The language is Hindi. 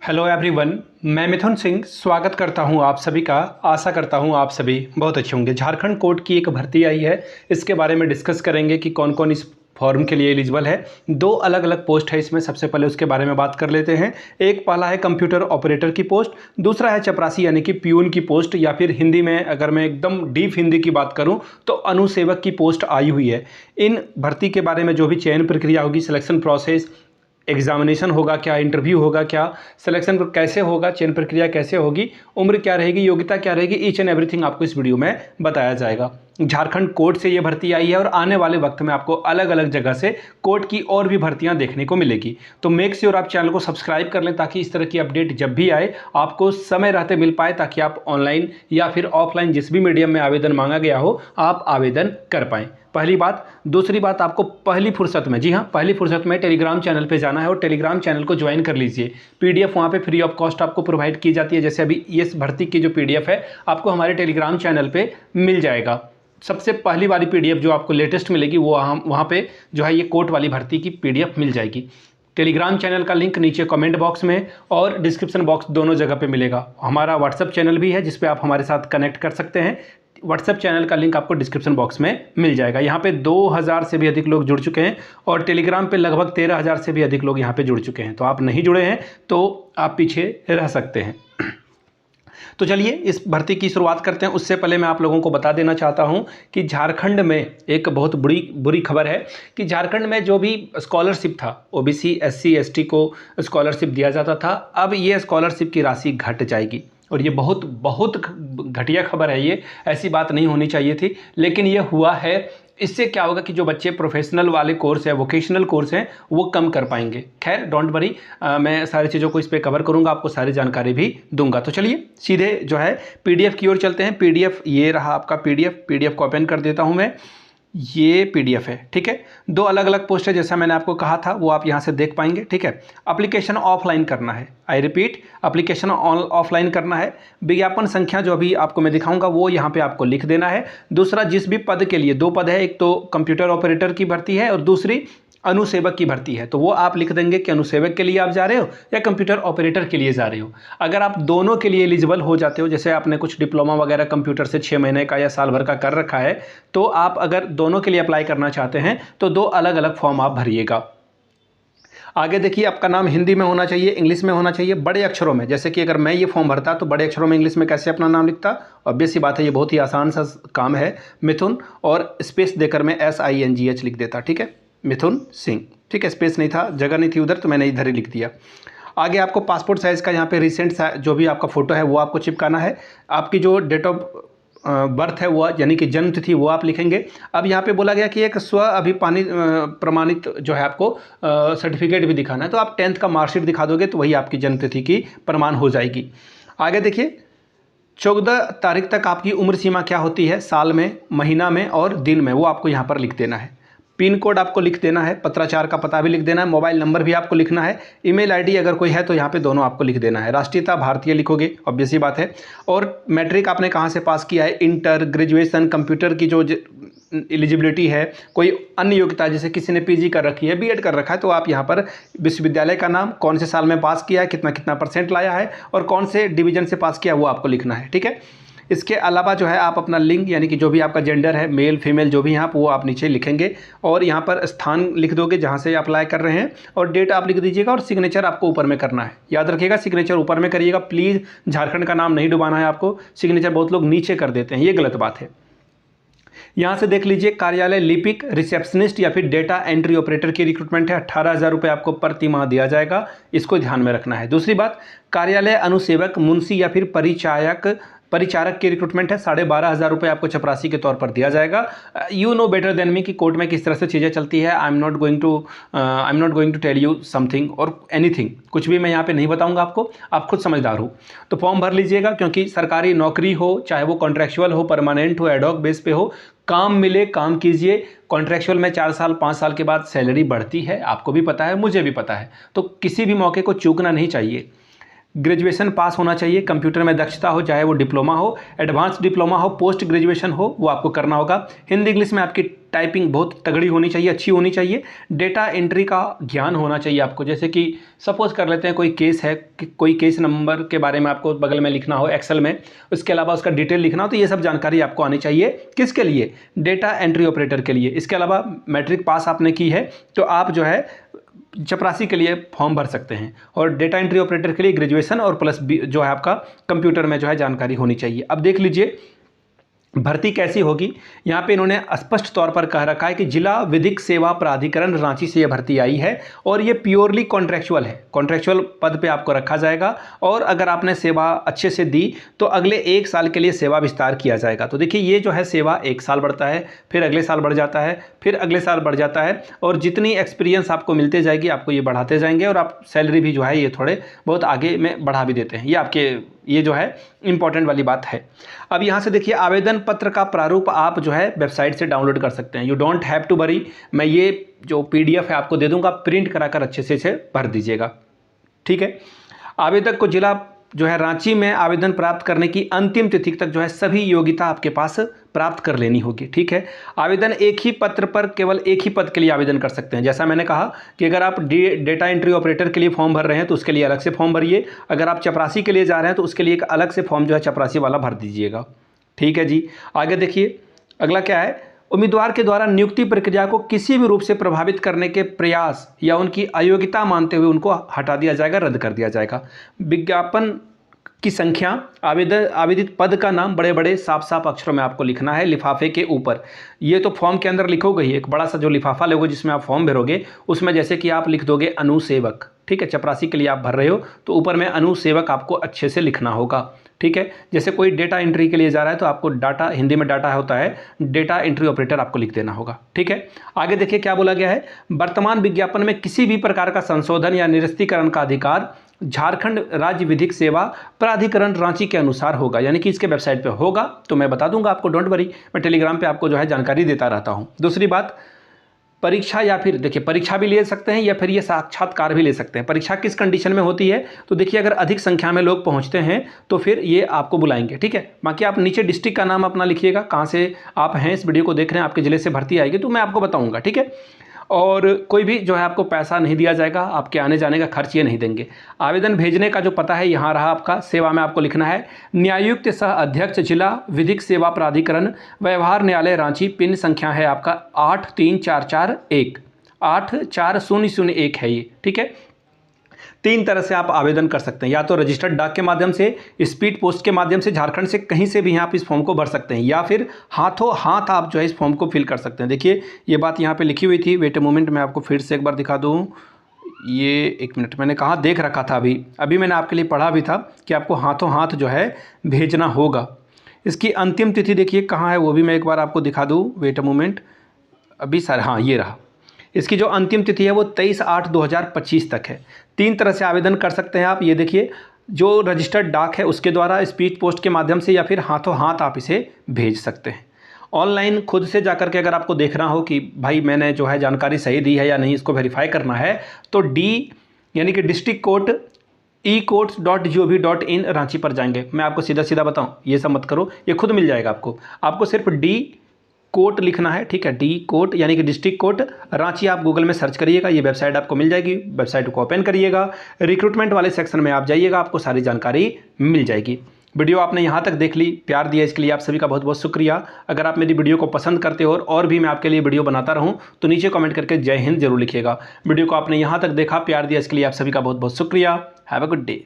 हेलो एवरीवन, मैं मिथुन सिंह स्वागत करता हूं आप सभी का। आशा करता हूं आप सभी बहुत अच्छे होंगे। झारखंड कोर्ट की एक भर्ती आई है, इसके बारे में डिस्कस करेंगे कि कौन कौन इस फॉर्म के लिए एलिजिबल है। दो अलग अलग पोस्ट है इसमें, सबसे पहले उसके बारे में बात कर लेते हैं। एक पहला है कंप्यूटर ऑपरेटर की पोस्ट, दूसरा है चपरासी यानी कि प्यून की पोस्ट, या फिर हिंदी में अगर मैं एकदम डीप हिंदी की बात करूं तो अनुसेवक की पोस्ट आई हुई है। इन भर्ती के बारे में जो भी चयन प्रक्रिया होगी, सिलेक्शन प्रोसेस, एग्जामिनेशन होगा क्या, इंटरव्यू होगा क्या, सिलेक्शन कैसे होगा, चयन प्रक्रिया कैसे होगी, उम्र क्या रहेगी, योग्यता क्या रहेगी, ईच एंड एवरीथिंग आपको इस वीडियो में बताया जाएगा। झारखंड कोर्ट से ये भर्ती आई है और आने वाले वक्त में आपको अलग अलग जगह से कोर्ट की और भी भर्तियां देखने को मिलेगी। तो मेक श्योर आप चैनल को सब्सक्राइब कर लें ताकि इस तरह की अपडेट जब भी आए आपको समय रहते मिल पाए, ताकि आप ऑनलाइन या फिर ऑफलाइन जिस भी मीडियम में आवेदन मांगा गया हो आप आवेदन कर पाएँ। पहली बात। दूसरी बात, आपको पहली फुर्सत में, जी हाँ पहली फुर्सत में टेलीग्राम चैनल पे जाना है और टेलीग्राम चैनल को ज्वाइन कर लीजिए। पीडीएफ वहाँ पे फ्री ऑफ कॉस्ट आपको प्रोवाइड की जाती है। जैसे अभी ये भर्ती की जो पीडीएफ है आपको हमारे टेलीग्राम चैनल पे मिल जाएगा। सबसे पहली वाली पीडीएफ जो आपको लेटेस्ट मिलेगी वो वहाँ पे जो है ये कोर्ट वाली भर्ती की पीडीएफ मिल जाएगी। टेलीग्राम चैनल का लिंक नीचे कमेंट बॉक्स में और डिस्क्रिप्शन बॉक्स दोनों जगह पे मिलेगा। हमारा व्हाट्सएप चैनल भी है जिस पे आप हमारे साथ कनेक्ट कर सकते हैं। व्हाट्सएप चैनल का लिंक आपको डिस्क्रिप्शन बॉक्स में मिल जाएगा। यहाँ पे 2000 से भी अधिक लोग जुड़ चुके हैं और टेलीग्राम पे लगभग 13,000 से भी अधिक लोग यहाँ पे जुड़ चुके हैं। तो आप नहीं जुड़े हैं तो आप पीछे रह सकते हैं। तो चलिए इस भर्ती की शुरुआत करते हैं। उससे पहले मैं आप लोगों को बता देना चाहता हूं कि झारखंड में एक बहुत बुरी खबर है कि झारखंड में जो भी स्कॉलरशिप था, ओबीसी एससी एसटी को स्कॉलरशिप दिया जाता था, अब ये स्कॉलरशिप की राशि घट जाएगी। और ये बहुत बहुत घटिया खबर है। ये ऐसी बात नहीं होनी चाहिए थी, लेकिन ये हुआ है। इससे क्या होगा कि जो बच्चे प्रोफेशनल वाले कोर्स है, वोकेशनल कोर्स हैं, वो कम कर पाएंगे। खैर डोंट वरी, मैं सारी चीज़ों को इस पर कवर करूंगा, आपको सारी जानकारी भी दूंगा। तो चलिए सीधे जो है पीडीएफ की ओर चलते हैं। पीडीएफ ये रहा आपका पीडीएफ को ओपन कर देता हूं मैं। ये पीडीएफ है, ठीक है। दो अलग अलग पोस्ट है, जैसा मैंने आपको कहा था वो आप यहाँ से देख पाएंगे, ठीक है। एप्लीकेशन ऑफलाइन करना है, आई रिपीट एप्लीकेशन ऑफलाइन करना है। विज्ञापन संख्या जो अभी आपको मैं दिखाऊंगा वो यहाँ पे आपको लिख देना है। दूसरा, जिस भी पद के लिए, दो पद है, एक तो कंप्यूटर ऑपरेटर की भर्ती है और दूसरी अनुसेवक की भर्ती है। तो वो आप लिख देंगे कि अनुसेवक के लिए आप जा रहे हो या कंप्यूटर ऑपरेटर के लिए जा रहे हो। अगर आप दोनों के लिए एलिजिबल हो जाते हो, जैसे आपने कुछ डिप्लोमा वगैरह कंप्यूटर से 6 महीने का या साल भर का कर रखा है, तो आप अगर दोनों के लिए अप्लाई करना चाहते हैं तो दो अलग अलग फॉर्म आप भरिएगा। आगे देखिए, आपका नाम हिंदी में होना चाहिए, इंग्लिश में होना चाहिए, बड़े अक्षरों में। जैसे कि अगर मैं ये फॉर्म भरता तो बड़े अक्षरों में इंग्लिश में कैसे अपना नाम लिखता? ऑब्वियस सी बात है, ये बहुत ही आसान सा काम है, मिथुन, और स्पेस देकर मैं SINGH लिख देता, ठीक है, मिथुन सिंह, ठीक है। स्पेस नहीं था, जगह नहीं थी उधर, तो मैंने इधर ही लिख दिया। आगे आपको पासपोर्ट साइज़ का यहाँ पे रिसेंट जो भी आपका फ़ोटो है वो आपको चिपकाना है। आपकी जो डेट ऑफ बर्थ है वो यानी कि जन्म तिथि वो आप लिखेंगे। अब यहाँ पे बोला गया कि एक स्व अभिपानित प्रमाणित जो है आपको सर्टिफिकेट भी दिखाना है, तो आप 10th का मार्कशीट दिखा दोगे तो वही आपकी जन्म तिथि की प्रमाण हो जाएगी। आगे देखिए, 14 तारीख तक आपकी उम्र सीमा क्या होती है, साल में, महीना में और दिन में, वो आपको यहाँ पर लिख देना है। पिन कोड आपको लिख देना है, पत्राचार का पता भी लिख देना है, मोबाइल नंबर भी आपको लिखना है, ईमेल आईडी अगर कोई है तो यहाँ पे दोनों आपको लिख देना है। राष्ट्रीयता भारतीय लिखोगे, ऑब्वियस ही बात है। और मैट्रिक आपने कहाँ से पास किया है, इंटर, ग्रेजुएशन, कंप्यूटर की जो एलिजिबिलिटी है, कोई अन्य योग्यता, जैसे किसी ने पीजी कर रखी है, बीएड कर रखा है, तो आप यहाँ पर विश्वविद्यालय का नाम, कौन से साल में पास किया है, कितना कितना % लाया है और कौन से डिवीजन से पास किया वो आपको लिखना है, ठीक है। इसके अलावा जो है आप अपना लिंग यानी कि जो भी आपका जेंडर है, मेल फीमेल जो भी हैं आप, वो आप नीचे लिखेंगे और यहाँ पर स्थान लिख दोगे जहाँ से अप्लाई कर रहे हैं और डेट आप लिख दीजिएगा और सिग्नेचर आपको ऊपर में करना है। याद रखिएगा सिग्नेचर ऊपर में करिएगा, प्लीज़ झारखंड का नाम नहीं डुबाना है आपको। सिग्नेचर बहुत लोग नीचे कर देते हैं, ये गलत बात है। यहाँ से देख लीजिए, कार्यालय लिपिक, रिसेप्शनिस्ट या फिर डेटा एंट्री ऑपरेटर की रिक्रूटमेंट है। 18,000 रुपये आपको प्रति माह दिया जाएगा, इसको ध्यान में रखना है। दूसरी बात, कार्यालय अनुसेवक, मुंशी या फिर परिचारक की रिक्रूटमेंट है। 12,500 रुपये आपको चपरासी के तौर पर दिया जाएगा। You know better than me कि कोर्ट में किस तरह से चीज़ें चलती है। I am not going to tell you something और एनीथिंग, कुछ भी मैं यहाँ पे नहीं बताऊँगा आपको, आप खुद समझदार हो। तो फॉर्म भर लीजिएगा, क्योंकि सरकारी नौकरी हो, चाहे वो कॉन्ट्रैक्चुअल हो, परमानेंट हो, एडॉक बेस पे हो, काम मिले काम कीजिए। कॉन्ट्रैक्चुअल में 4 साल 5 साल के बाद सैलरी बढ़ती है, आपको भी पता है, मुझे भी पता है, तो किसी भी मौके को चूकना नहीं चाहिए। ग्रेजुएशन पास होना चाहिए, कंप्यूटर में दक्षता हो, चाहे वो डिप्लोमा हो, एडवांस डिप्लोमा हो, पोस्ट ग्रेजुएशन हो, वो आपको करना होगा। हिंदी इंग्लिश में आपकी टाइपिंग बहुत तगड़ी होनी चाहिए, अच्छी होनी चाहिए। डेटा एंट्री का ज्ञान होना चाहिए आपको, जैसे कि सपोज कर लेते हैं कोई केस है कि कोई केस नंबर के बारे में आपको बगल में लिखना हो एक्सेल में, उसके अलावा उसका डिटेल लिखना हो, तो ये सब जानकारी आपको आनी चाहिए। किसके लिए? डेटा एंट्री ऑपरेटर के लिए। इसके अलावा मैट्रिक पास आपने की है तो आप जो है चपरासी के लिए फॉर्म भर सकते हैं, और डेटा एंट्री ऑपरेटर के लिए ग्रेजुएशन और प्लस जो है आपका कंप्यूटर में जो है जानकारी होनी चाहिए। अब देख लीजिए भर्ती कैसी होगी। यहाँ पे इन्होंने स्पष्ट तौर पर कह रखा है कि जिला विधिक सेवा प्राधिकरण रांची से यह भर्ती आई है और ये प्योरली कॉन्ट्रैक्चुअल है, कॉन्ट्रैक्चुअल पद पे आपको रखा जाएगा, और अगर आपने सेवा अच्छे से दी तो अगले 1 साल के लिए सेवा विस्तार किया जाएगा। तो देखिए ये जो है सेवा 1 साल बढ़ता है, फिर अगले साल बढ़ जाता है, फिर अगले साल बढ़ जाता है, और जितनी एक्सपीरियंस आपको मिलते जाएगी आपको ये बढ़ाते जाएंगे, और आप सैलरी भी जो है ये थोड़े बहुत आगे में बढ़ा भी देते हैं। ये आपके ये जो है इंपॉर्टेंट वाली बात है। अब यहाँ से देखिए आवेदन पत्र का प्रारूप आप जो है वेबसाइट से डाउनलोड कर सकते हैं। You don't have to worry, मैं ये जो PDF है आपको दे दूंगा, प्रिंट कराकर अच्छे से इसे भर दीजिएगा, ठीक है। आवेदक को जिला जो है रांची में आवेदन प्राप्त करने की अंतिम तिथि तक जो है सभी योग्यता आपके पास प्राप्त कर लेनी होगी, ठीक है। आवेदन एक ही पत्र पर केवल एक ही पद के लिए आवेदन कर सकते हैं। जैसा मैंने कहा कि अगर आप डेटा एंट्री ऑपरेटर के लिए फॉर्म भर रहे हैं तो उसके लिए अलग से फॉर्म भरिए, अगर आप चपरासी के लिए जा रहे हैं तो उसके लिए एक अलग से फॉर्म जो है चपरासी वाला भर दीजिएगा, ठीक है जी। आगे देखिए अगला क्या है, उम्मीदवार के द्वारा नियुक्ति प्रक्रिया को किसी भी रूप से प्रभावित करने के प्रयास या उनकी अयोग्यता मानते हुए उनको हटा दिया जाएगा, रद्द कर दिया जाएगा। विज्ञापन की संख्या, आवेदित पद का नाम बड़े बड़े साफ साफ अक्षरों में आपको लिखना है लिफाफे के ऊपर। ये तो फॉर्म के अंदर लिखोगे ही, एक बड़ा सा जो लिफाफा लोगे जिसमें आप फॉर्म भरोगे उसमें जैसे कि आप लिख दोगे अनुसेवक, ठीक है। चपरासी के लिए आप भर रहे हो तो ऊपर में अनुसेवक आपको अच्छे से लिखना होगा, ठीक है। जैसे कोई डेटा एंट्री के लिए जा रहा है तो आपको डाटा, हिंदी में डाटा होता है, डेटा एंट्री ऑपरेटर आपको लिख देना होगा, ठीक है। आगे देखिए क्या बोला गया है, वर्तमान विज्ञापन में किसी भी प्रकार का संशोधन या निरस्तीकरण का अधिकार झारखंड राज्य विधिक सेवा प्राधिकरण रांची के अनुसार होगा, यानी कि इसके वेबसाइट पे होगा तो मैं बता दूंगा आपको, डोंट वरी, मैं टेलीग्राम पे आपको जो है जानकारी देता रहता हूं। दूसरी बात, परीक्षा या फिर देखिए परीक्षा भी ले सकते हैं या फिर ये साक्षात्कार भी ले सकते हैं। परीक्षा किस कंडीशन में होती है तो देखिए अगर अधिक संख्या में लोग पहुंचते हैं तो फिर ये आपको बुलाएंगे, ठीक है। बाकी आप नीचे डिस्ट्रिक्ट का नाम अपना लिखिएगा, कहाँ से आप हैं, इस वीडियो को देख रहे हैं, आपके ज़िले से भर्ती आएगी तो मैं आपको बताऊँगा, ठीक है। और कोई भी जो है आपको पैसा नहीं दिया जाएगा, आपके आने जाने का खर्च ये नहीं देंगे। आवेदन भेजने का जो पता है यहाँ रहा आपका, सेवा में आपको लिखना है न्यायुक्त सह अध्यक्ष जिला विधिक सेवा प्राधिकरण व्यवहार न्यायालय रांची, पिन संख्या है आपका 83441 84001 है ये, ठीक है। 3 तरह से आप आवेदन कर सकते हैं, या तो रजिस्टर्ड डाक के माध्यम से, स्पीड पोस्ट के माध्यम से, झारखंड से कहीं से भी आप इस फॉर्म को भर सकते हैं, या फिर हाथों हाथ आप जो है इस फॉर्म को फिल कर सकते हैं। देखिए ये बात यहाँ पे लिखी हुई थी, वेट ए मोमेंट, मैं आपको फिर से एक बार दिखा दूँ। ये 1 मिनट, मैंने कहाँ देख रखा था, अभी मैंने आपके लिए पढ़ा भी था कि आपको हाथों हाथ जो है भेजना होगा। इसकी अंतिम तिथि देखिए कहाँ है, वो भी मैं एक बार आपको दिखा दूँ, वेट ए मोमेंट, अभी सर हाँ ये रहा। इसकी जो अंतिम तिथि है वो 23/8/2025 तक है। 3 तरह से आवेदन कर सकते हैं आप, ये देखिए, जो रजिस्टर्ड डाक है उसके द्वारा, स्पीड पोस्ट के माध्यम से, या फिर हाथों हाथ आप इसे भेज सकते हैं। ऑनलाइन खुद से जाकर के अगर आपको देखना हो कि भाई मैंने जो है जानकारी सही दी है या नहीं, इसको वेरीफाई करना है, तो यानी कि डिस्ट्रिक्ट कोर्ट ecourts.gov.in रांची पर जाएंगे। मैं आपको सीधा सीधा बताऊं, ये सब मत करो, ये खुद मिल जाएगा आपको सिर्फ कोर्ट लिखना है, ठीक है। कोर्ट यानी कि डिस्ट्रिक्ट कोर्ट रांची, आप गूगल में सर्च करिएगा, ये वेबसाइट आपको मिल जाएगी। वेबसाइट को ओपन करिएगा, रिक्रूटमेंट वाले सेक्शन में आप जाइएगा, आपको सारी जानकारी मिल जाएगी। वीडियो आपने यहाँ तक देख ली, प्यार दिया, इसके लिए आप सभी का बहुत बहुत शुक्रिया। अगर आप मेरी वीडियो को पसंद करते हो और भी मैं आपके लिए वीडियो बनाता रहूँ तो नीचे कमेंट करके जय हिंद जरूर लिखिएगा। वीडियो को आपने यहाँ तक देखा, प्यार दिया, इसके लिए आप सभी का बहुत बहुत शुक्रिया। Have a good day.